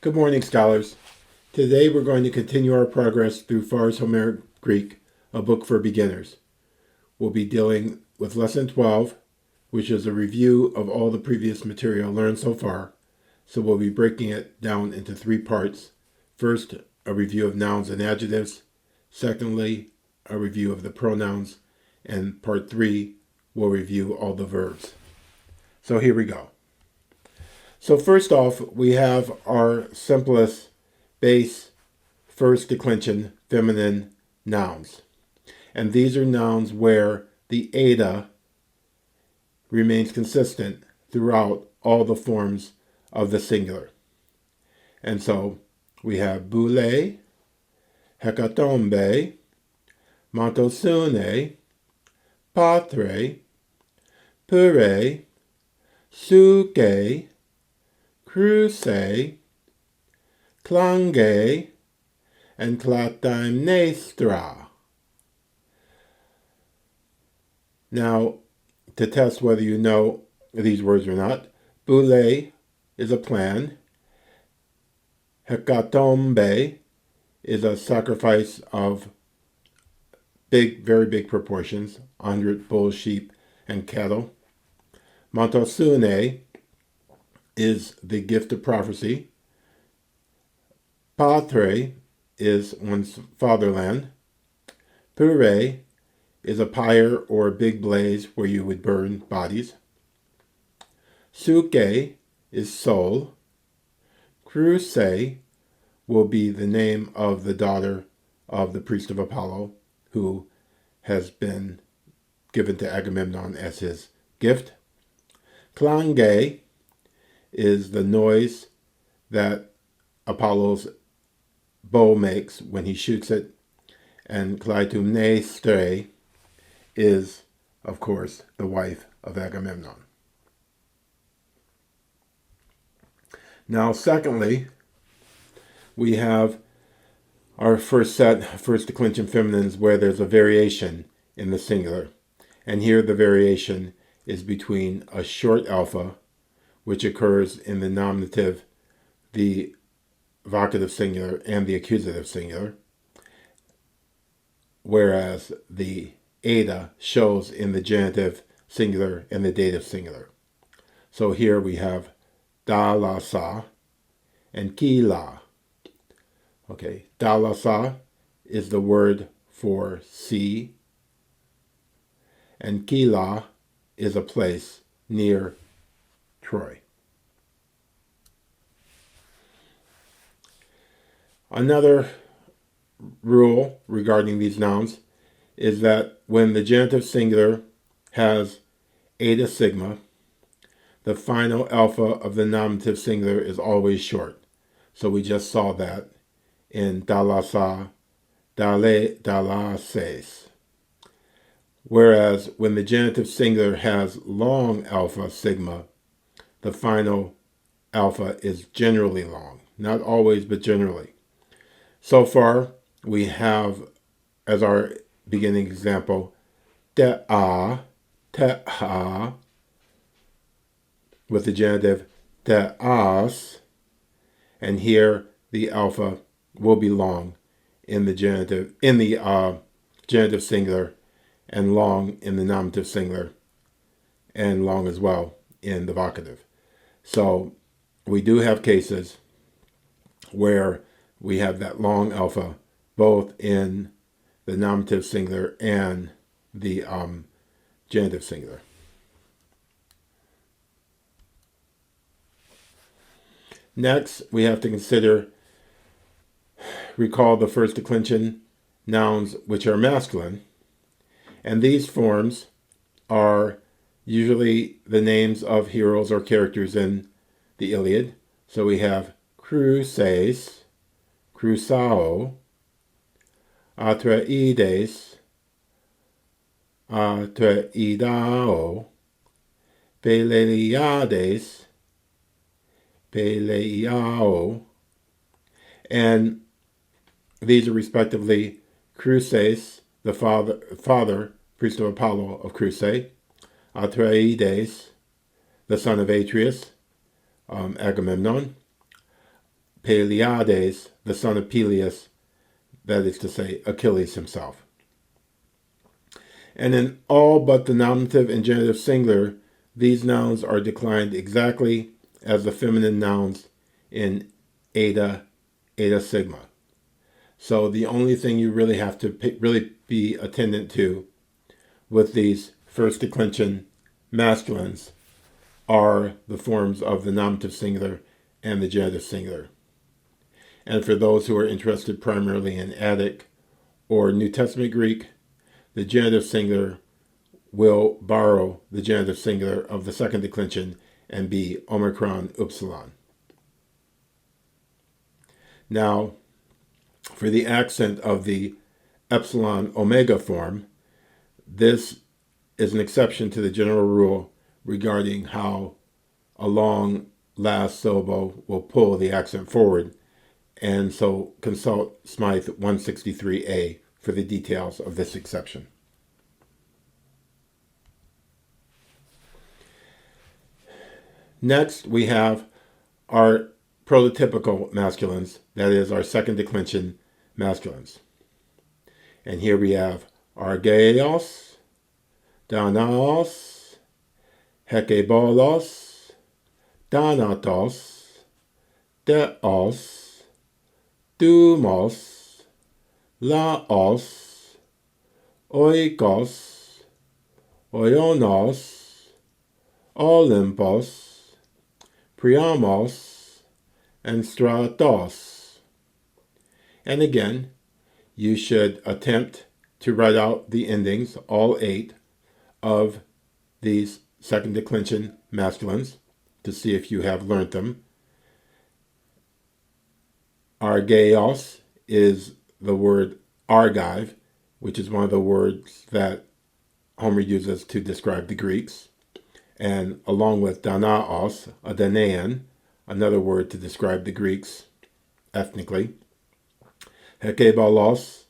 Good morning, scholars. Today we're going to continue our progress through Farr's Homeric Greek, a book for beginners. We'll be dealing with Lesson 12, which is a review of all the previous material learned so far. So we'll be breaking it down into three parts. First, a review of nouns and adjectives. Secondly, a review of the pronouns. And part 3, we'll review all the verbs. So here we go. So first off, we have our simplest base first declension feminine nouns. And these are nouns where the eta remains consistent throughout all the forms of the singular. And so we have boule, hekatombe, montosune, patre, pure, suke, cruce, clange, and clytemnestra. Now, to test whether you know these words or not, boule is a plan. Hekatombe is a sacrifice of very big proportions, 100 bulls, sheep, and cattle. Montosune is the gift of prophecy. Patre is one's fatherland. Pure is a pyre or a big blaze where you would burn bodies. Suke is soul. Cruce will be the name of the daughter of the priest of Apollo, who has been given to Agamemnon as his gift. Clange is the noise that Apollo's bow makes when he shoots it. And Clytemnestra is, of course, the wife of Agamemnon. Now, secondly, we have our first declension feminines, where there's a variation in the singular. And here the variation is between a short alpha, which occurs in the nominative, the vocative singular, and the accusative singular, whereas the eta shows in the genitive singular and the dative singular. So here we have dalasa and kila. Okay, dalasa is the word for sea, and kila is a place near Troy. Another rule regarding these nouns is that when the genitive singular has eta sigma, the final alpha of the nominative singular is always short. So we just saw that in dalasa, dale, dalases. Whereas when the genitive singular has long alpha sigma, the final alpha is generally long. Not always, but generally. So far, we have, as our beginning example, te'a, te'a, with the genitive te'as, and here the alpha will be long in the genitive singular, and long in the nominative singular, and long as well in the vocative. So we do have cases where we have that long alpha both in the nominative singular and the genitive singular. Next, we have to recall the first declension nouns which are masculine. And these forms are usually the names of heroes or characters in the Iliad. So we have Chryses, Chrysao, Atreides, Atreidao, Peleiades, Peleiao, and these are respectively Chryses, the father, priest of Apollo of Crusade, Atreides, the son of Atreus, Agamemnon, Peleades, the son of Peleus, that is to say, Achilles himself. And in all but the nominative and genitive singular, these nouns are declined exactly as the feminine nouns in eta sigma. So the only thing you really have to really be attendant to with these first declension masculines are the forms of the nominative singular and the genitive singular. And for those who are interested primarily in Attic or New Testament Greek, the genitive singular will borrow the genitive singular of the second declension and be omicron upsilon. Now, for the accent of the epsilon omega form, this is an exception to the general rule regarding how a long last syllable will pull the accent forward, and so consult Smythe 163a for the details of this exception. Next, we have our prototypical masculines, that is, our second declension masculines. And here we have argeios, danaos, hekebolos, danatos, deos, dumos, laos, oikos, oionos, Olympos, Priamos, and Stratos. And again, you should attempt to write out the endings, all 8, of these second declension masculines to see if you have learned them. Argeios is the word argive, which is one of the words that Homer uses to describe the Greeks. And along with Danaos, a Danaan, another word to describe the Greeks ethnically. Hekebalos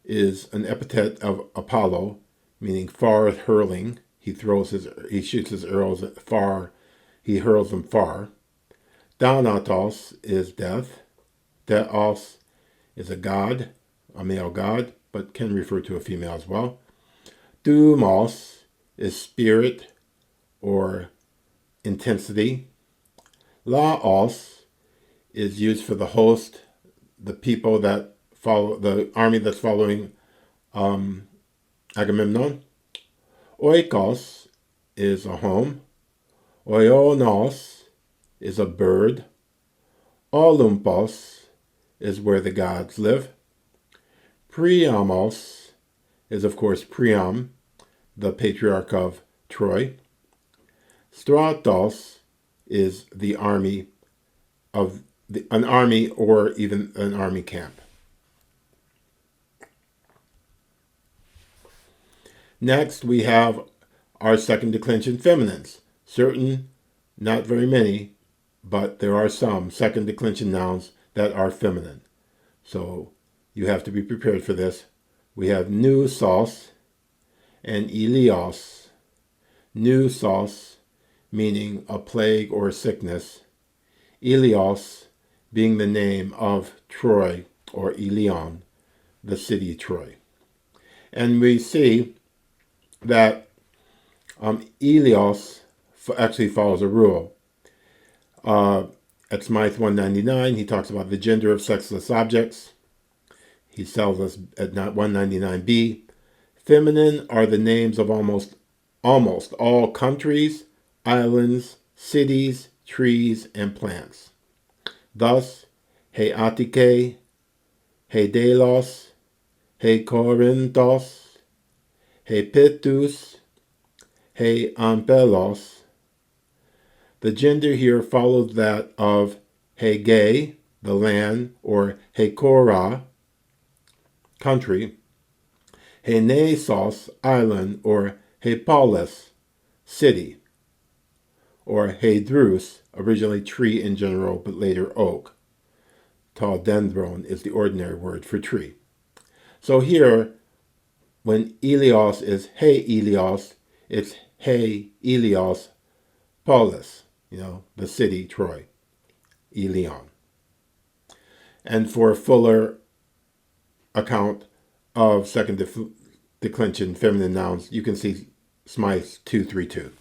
is an epithet of Apollo, meaning far hurling. He shoots his arrows at far, he hurls them far. Danatos is death. Deos is a god, a male god, but can refer to a female as well. Dumos is spirit or intensity. Laos is used for the host, the people that follow, the army that's following Agamemnon. Oikos is a home. Oionos is a bird. Olympos is where the gods live. Priamos is, of course, Priam, the patriarch of Troy. Stratos is the army of an army or even an army camp. Next, we have our second declension feminines. Certain, not very many, but there are some second declension nouns that are feminine. So you have to be prepared for this. We have neusos and ilios. Neusos meaning a plague or sickness. Ilios being the name of Troy or Ilion, the city Troy. And we see that Ilios actually follows a rule. At Smythe 199, he talks about the gender of sexless objects. He tells us at 199b, feminine are the names of almost all countries, islands, cities, trees, and plants. Thus, he Atike, he Delos, he Corinthos, he Pitus, he Ampelos. The gender here follows that of Hege, the land, or Hekora, country, Henesos, island, or Hepolis, city, or Hedrus, originally tree in general, but later oak. Tall dendron is the ordinary word for tree. So here, when Ilios is He Ilios, it's He Ilios Polis, the city Troy, Ilion. And for a fuller account of second declension feminine nouns, you can see Smythe's 232.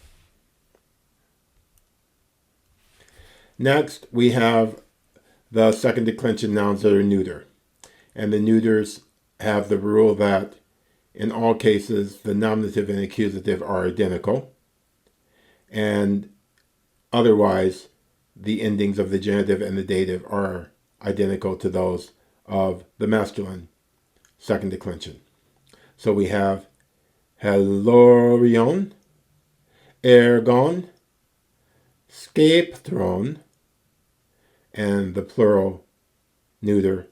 Next, we have the second declension nouns that are neuter. And the neuters have the rule that in all cases, the nominative and accusative are identical. And otherwise, the endings of the genitive and the dative are identical to those of the masculine second declension. So we have helorion, ergon, skeptron, and the plural neuter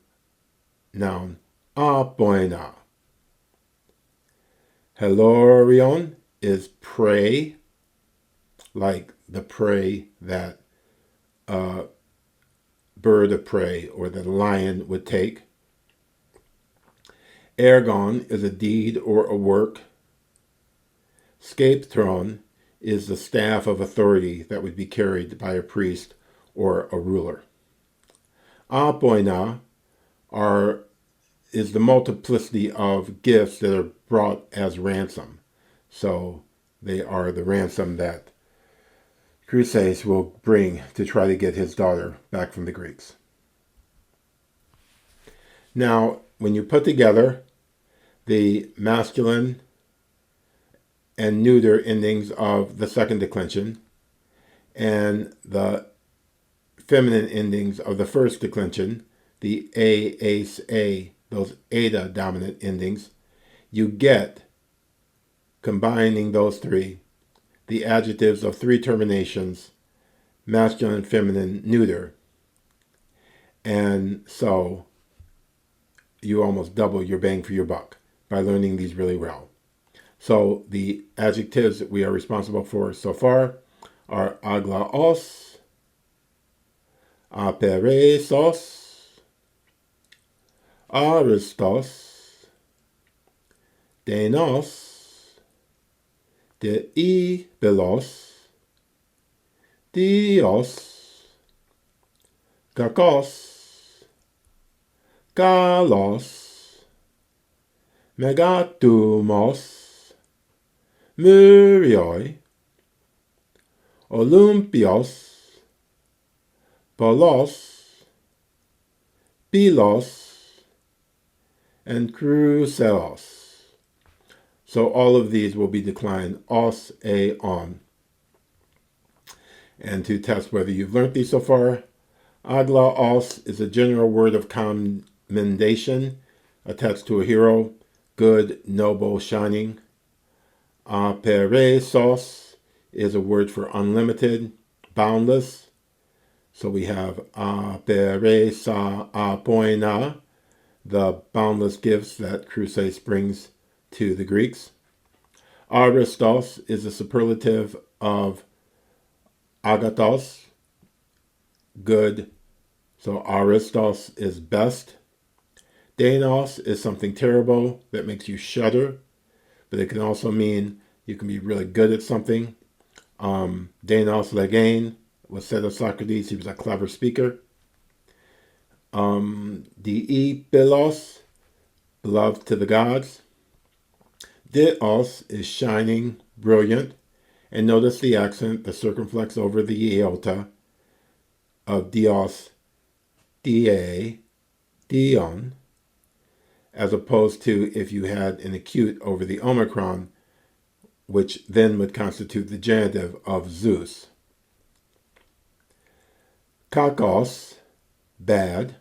noun apoina. Helorion is prey, like the prey that a bird of prey or the lion would take. Ergon is a deed or a work. Skeptron is the staff of authority that would be carried by a priest or a ruler. Apoina is the multiplicity of gifts that are brought as ransom. So they are the ransom that Chryses will bring to try to get his daughter back from the Greeks. Now, when you put together the masculine and neuter endings of the second declension and the feminine endings of the first declension, the a, ace, a, those eta dominant endings, you get, combining those three, the adjectives of three terminations, masculine, feminine, neuter. And so you almost double your bang for your buck by learning these really well. So the adjectives that we are responsible for so far are aglaos, aperesos, aristos, denos, deibelos, dios, kakos, kalos, megatumos, murioi, olympios, polos, pilos, and crucelos. So all of these will be declined os, a, on. And to test whether you've learned these so far, aglaos is a general word of commendation attached to a hero, good, noble, shining. Aperesos is a word for unlimited, boundless. So we have aperesa apoina, the boundless gifts that Chryses brings to the Greeks. Aristos is a superlative of agathos, good. So aristos is best. Denos is something terrible that makes you shudder, but it can also mean you can be really good at something. Denos legein was said of Socrates, he was a clever speaker. Deibelos, beloved to the gods. Dios is shining, brilliant. And notice the accent, the circumflex over the iota of dios, die, dion, as opposed to if you had an acute over the omicron, which then would constitute the genitive of Zeus. Kakos, bad.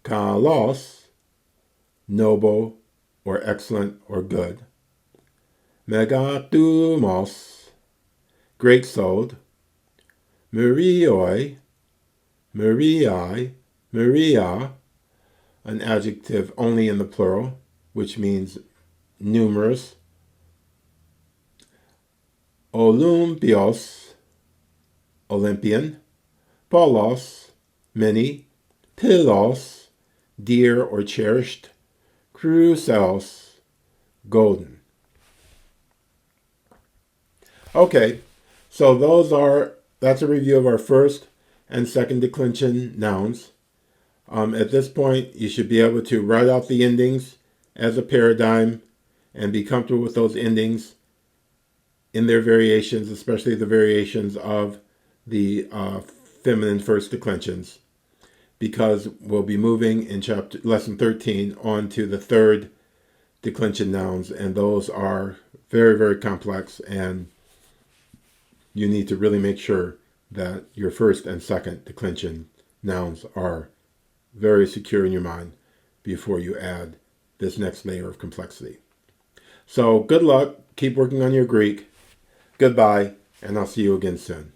Kalos, noble or excellent or good. Megatumos, great-souled. Murioi, Muriai, Muria, an adjective only in the plural, which means numerous. Olympios, Olympian. Polos, many. Pilos, dear or cherished. Crucelos, golden. Okay, so that's a review of our first and second declension nouns. At this point, you should be able to write out the endings as a paradigm and be comfortable with those endings in their variations, especially the variations of the feminine first declensions, because we'll be moving in lesson 13 on to the third declension nouns, and those are very, very complex, and you need to really make sure that your first and second declension nouns are very secure in your mind before you add this next layer of complexity. So good luck, keep working on your Greek. Goodbye, and I'll see you again soon.